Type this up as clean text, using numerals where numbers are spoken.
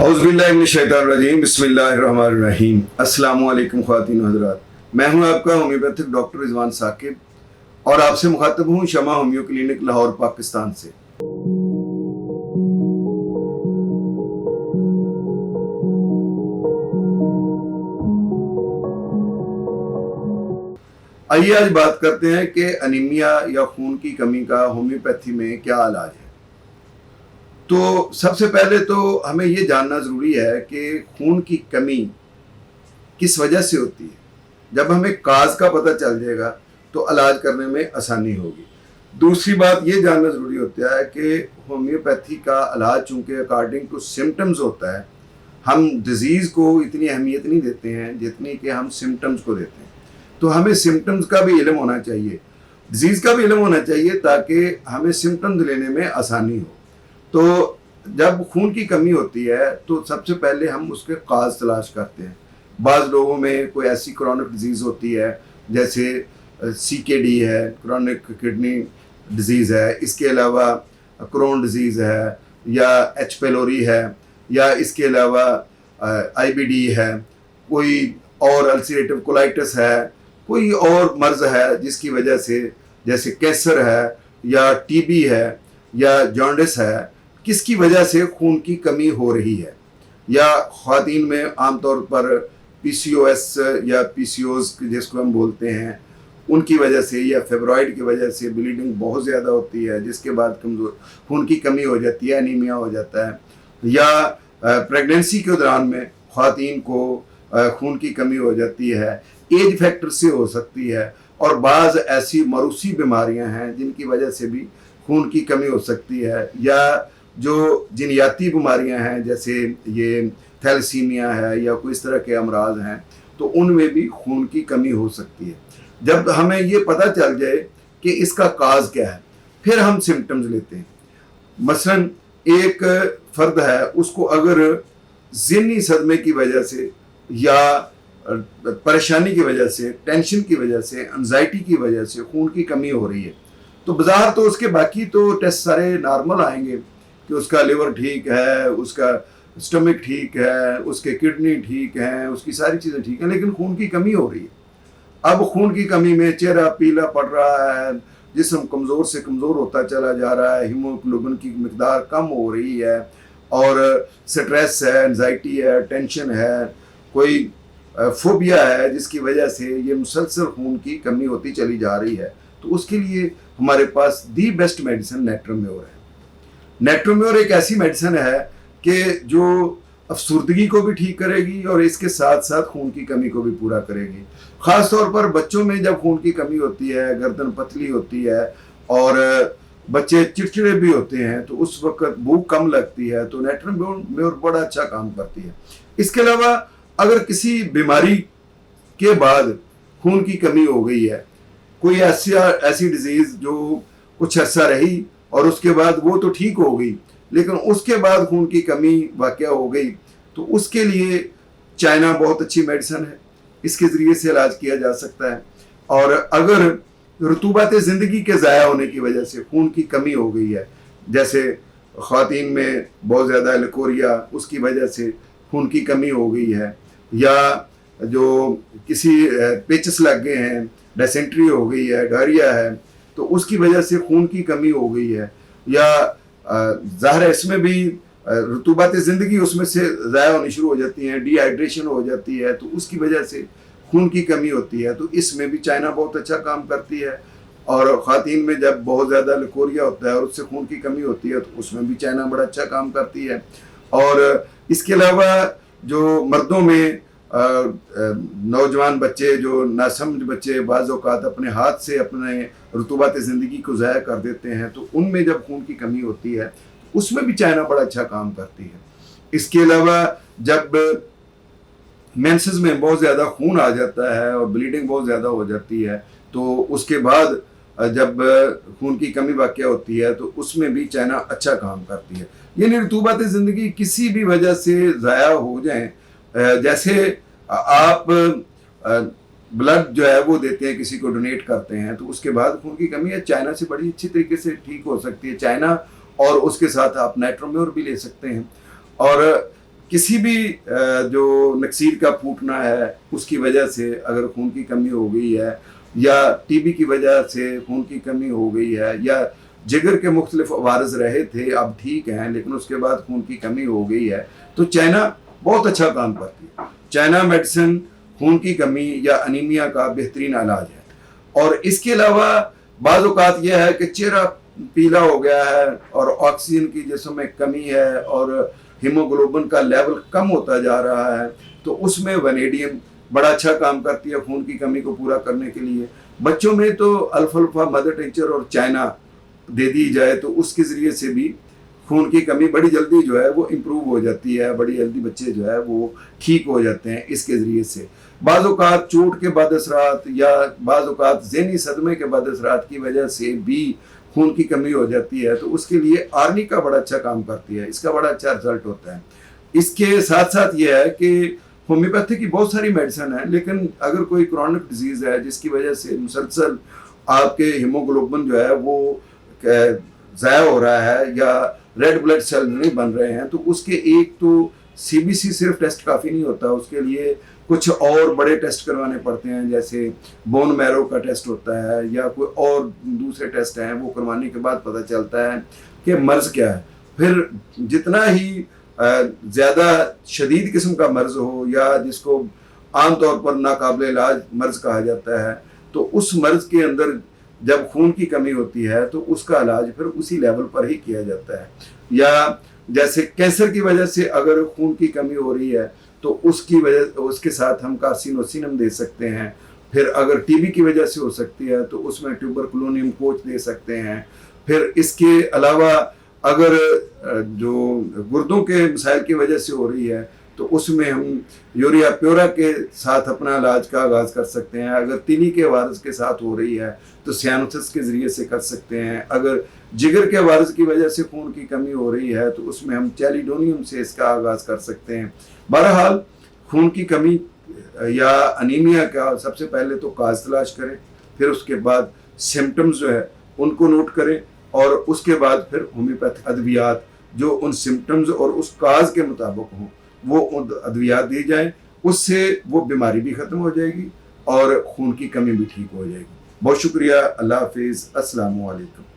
औज़ुबिल्लाहिमिनश्शैतानिर्रजीम बिस्मिल्लाहिर्रहमानिर्रहीम। अस्सलामु अलैकुम ख़वातीन व हज़रात, मैं हूं आपका होम्योपैथिक डॉक्टर रिजवान साकिब और आपसे मुखातब हूं शमा होम्यो क्लिनिक लाहौर पाकिस्तान से। आइए आज बात करते हैं कि अनीमिया या खून की कमी का होम्योपैथी में क्या इलाज है। तो सबसे पहले तो हमें ये जानना ज़रूरी है कि खून की कमी किस वजह से होती है। जब हमें काज का पता चल जाएगा तो इलाज करने में आसानी होगी। दूसरी बात ये जानना ज़रूरी होता है कि होम्योपैथी का इलाज चूँकि अकॉर्डिंग टू सिम्टम्स होता है, हम डिज़ीज़ को इतनी अहमियत नहीं देते हैं जितनी कि हम सिम्टम्स को देते हैं। तो हमें सिम्टम्स का भी इल्म होना चाहिए, डिज़ीज़ का भी इल्म होना चाहिए ताकि हमें सिम्टम्स लेने में आसानी हो। तो जब खून की कमी होती है तो सबसे पहले हम उसके काज तलाश करते हैं। बाज़ लोगों में कोई ऐसी क्रॉनिक डिजीज़ होती है जैसे CKD है, क्रॉनिक किडनी डिजीज़ है, इसके अलावा क्रोन डिजीज़ है या H पेलोरी है या इसके अलावा IBD है, कोई और अल्सरेटिव कोलाइटिस है, कोई और मर्ज़ है जिसकी वजह से जैसे कैंसर है या TB है या जॉन्डिस है, किसकी वजह से खून की कमी हो रही है। या ख़वातीन में आमतौर पर PCOS या PCOS जिसको हम बोलते हैं उनकी वजह से या फेब्रॉइड की वजह से ब्लीडिंग बहुत ज़्यादा होती है, जिसके बाद कमज़ोर खून की कमी हो जाती है, एनीमिया हो जाता है। या प्रेगनेंसी के दौरान में ख़वातीन को खून की कमी हो जाती है, एज फैक्टर से हो सकती है। और बाज़ ऐसी मरूसी बीमारियां हैं जिनकी वजह से भी खून की कमी हो सकती है। या जो जिनयाती बीमारियां हैं जैसे ये थैलेसीमिया है या कोई इस तरह के अमराज हैं, तो उनमें भी खून की कमी हो सकती है। जब हमें ये पता चल जाए कि इसका काज क्या है, फिर हम सिम्टम्स लेते हैं। मसलन एक फ़र्द है, उसको अगर ज़हनी सदमे की वजह से या परेशानी की वजह से, टेंशन की वजह से, एंजाइटी की वजह से खून की कमी हो रही है, तो बाज़ार तो उसके बाकी तो टेस्ट सारे नॉर्मल आएंगे कि उसका लिवर ठीक है, उसका स्टमक ठीक है, उसके किडनी ठीक है, उसकी सारी चीज़ें ठीक हैं, लेकिन खून की कमी हो रही है। अब खून की कमी में चेहरा पीला पड़ रहा है, जिस्म कमज़ोर से कमज़ोर होता चला जा रहा है, हीमोग्लोबिन की मिकदार कम हो रही है और स्ट्रेस है, एंजाइटी है, टेंशन है, कोई फोबिया है जिसकी वजह से ये मुसलसल खून की कमी होती चली जा रही है। तो उसके लिए हमारे पास दी बेस्ट मेडिसिन नेट्रोम्योर है। नेट्रोम्योर एक ऐसी मेडिसिन है कि जो अफसुर्दगी को भी ठीक करेगी और इसके साथ साथ खून की कमी को भी पूरा करेगी। ख़ास तौर पर बच्चों में जब खून की कमी होती है, गर्दन पतली होती है और बच्चे चिड़चिड़े भी होते हैं, तो उस वक्त भूख कम लगती है, तो नेट्रोम्योर बड़ा अच्छा काम करती है। इसके अलावा अगर किसी बीमारी के बाद खून की कमी हो गई है, कोई ऐसी डिजीज़ जो कुछ अर्सा रही और उसके बाद वो तो ठीक हो गई, लेकिन उसके बाद खून की कमी वाक़या हो गई, तो उसके लिए चाइना बहुत अच्छी मेडिसिन है, इसके ज़रिए से इलाज किया जा सकता है। और अगर रुतूबत ज़िंदगी के ज़ाया होने की वजह से खून की कमी हो गई है, जैसे ख़वातीन में बहुत ज़्यादा लिकोरिया, उसकी वजह से खून की कमी हो गई है, या जो किसी पेचस लग गए हैं, डिसेंट्री हो गई है, डायरिया है, तो उसकी वजह से खून की कमी हो गई है, या ज़ाहिर है इसमें भी रुतूबत ज़िंदगी उसमें से ज़ाया होनी शुरू हो जाती है, डिहाइड्रेशन हो जाती है, तो उसकी वजह से खून की कमी होती है। तो इसमें भी चाइना बहुत अच्छा काम करती है। और ख़वातीन में जब बहुत ज़्यादा लिकोरिया होता है और उससे खून की कमी होती है, तो उसमें भी चाइना बड़ा अच्छा काम करती है। और इसके अलावा जो मर्दों में नौजवान बच्चे, जो नासमझ बच्चे बाज़ औक़ात अपने हाथ से अपने रुतूबत ज़िंदगी को ज़ाया कर देते हैं, तो उनमें जब खून की कमी होती है उसमें भी चाइना बड़ा अच्छा काम करती है। इसके अलावा जब मेंसेस में बहुत ज़्यादा खून आ जाता है और ब्लीडिंग बहुत ज़्यादा हो जाती है, तो उसके बाद जब खून की कमी वाक़या होती है, तो उसमें भी चाइना अच्छा काम करती है। यानी रुतूबत ज़िंदगी किसी भी वजह से ज़ाया हो जाए, जैसे आप ब्लड जो है वो देते हैं, किसी को डोनेट करते हैं, तो उसके बाद खून की कमी है चाइना से बड़ी अच्छी तरीके से ठीक हो सकती है। चाइना और उसके साथ आप नेट्रोम्योर भी ले सकते हैं। और किसी भी जो नक्सीर का फूटना है उसकी वजह से अगर खून की कमी हो गई है, या टीबी की वजह से खून की कमी हो गई है, या जिगर के मुख्तलिफ वारस रहे थे अब ठीक हैं लेकिन उसके बाद खून की कमी हो गई है, तो चाइना बहुत अच्छा काम करती है। चाइना मेडिसिन खून की कमी या अनीमिया का बेहतरीन इलाज है। और इसके अलावा बाज़ औक़ात यह है कि चेहरा पीला हो गया है और ऑक्सीजन की जिस्म में कमी है और हीमोग्लोबिन का लेवल कम होता जा रहा है, तो उसमें वनेडियम बड़ा अच्छा काम करती है खून की कमी को पूरा करने के लिए। बच्चों में तो अल्फा मदर टिंचर और चाइना दे दी जाए तो उसके ज़रिए से भी खून की कमी बड़ी जल्दी जो है वो इम्प्रूव हो जाती है, बड़ी जल्दी बच्चे जो है वो ठीक हो जाते हैं इसके ज़रिए से। बाज़ औक़ात चोट के बाद असरात या बाज़ औक़ात ज़हनी सदमे के बाद असरात की वजह से भी खून की कमी हो जाती है, तो उसके लिए आर्निका बड़ा अच्छा काम करती है, इसका बड़ा अच्छा रिजल्ट होता है। इसके साथ साथ ये है कि होम्योपैथी की बहुत सारी मेडिसिन है, लेकिन अगर कोई क्रॉनिक डिजीज़ है जिसकी वजह से मुसलसल आपके हीमोग्लोबिन जो है वो ज़ाया हो रहा है या रेड ब्लड सेल नहीं बन रहे हैं, तो उसके एक तो सीबीसी सिर्फ टेस्ट काफ़ी नहीं होता, उसके लिए कुछ और बड़े टेस्ट करवाने पड़ते हैं, जैसे बोन मैरो का टेस्ट होता है या कोई और दूसरे टेस्ट हैं, वो करवाने के बाद पता चलता है कि मर्ज़ क्या है। फिर जितना ही ज़्यादा शदीद किस्म का मर्ज़ हो या जिसको आम तौर पर नाकाबिल इलाज मर्ज़ कहा जाता है, तो उस मर्ज़ के अंदर जब खून की कमी होती है तो उसका इलाज फिर उसी लेवल पर ही किया जाता है। या जैसे कैंसर की वजह से अगर खून की कमी हो रही है तो उसकी वजह उसके साथ हम कार्सिनोसिनम दे सकते हैं। फिर अगर टीबी की वजह से हो सकती है तो उसमें ट्यूबरकुलोनियम कोच दे सकते हैं। फिर इसके अलावा अगर जो गुर्दों के मसाइल की वजह से हो रही है तो उसमें हम यूरिया प्योरा के साथ अपना इलाज का आगाज़ कर सकते हैं। अगर तिली के वायरस के साथ हो रही है तो सियानोसिस के ज़रिए से कर सकते हैं। अगर जिगर के वायरस की वजह से खून की कमी हो रही है तो उसमें हम चैलिडोनियम से इसका आगाज़ कर सकते हैं। बहरहाल खून की कमी या अनीमिया का सबसे पहले तो काज तलाश करें, फिर उसके बाद सिम्टम्स जो है उनको नोट करें और उसके बाद फिर होम्योपैथिक अद्वियात जो उन सिम्टम्स और उस काज के मुताबिक हों वो अद्वियात दी जाएं, उससे वो बीमारी भी ख़त्म हो जाएगी और खून की कमी भी ठीक हो जाएगी। बहुत शुक्रिया। अल्लाह हाफिज़। अस्सलामु अलैकुम।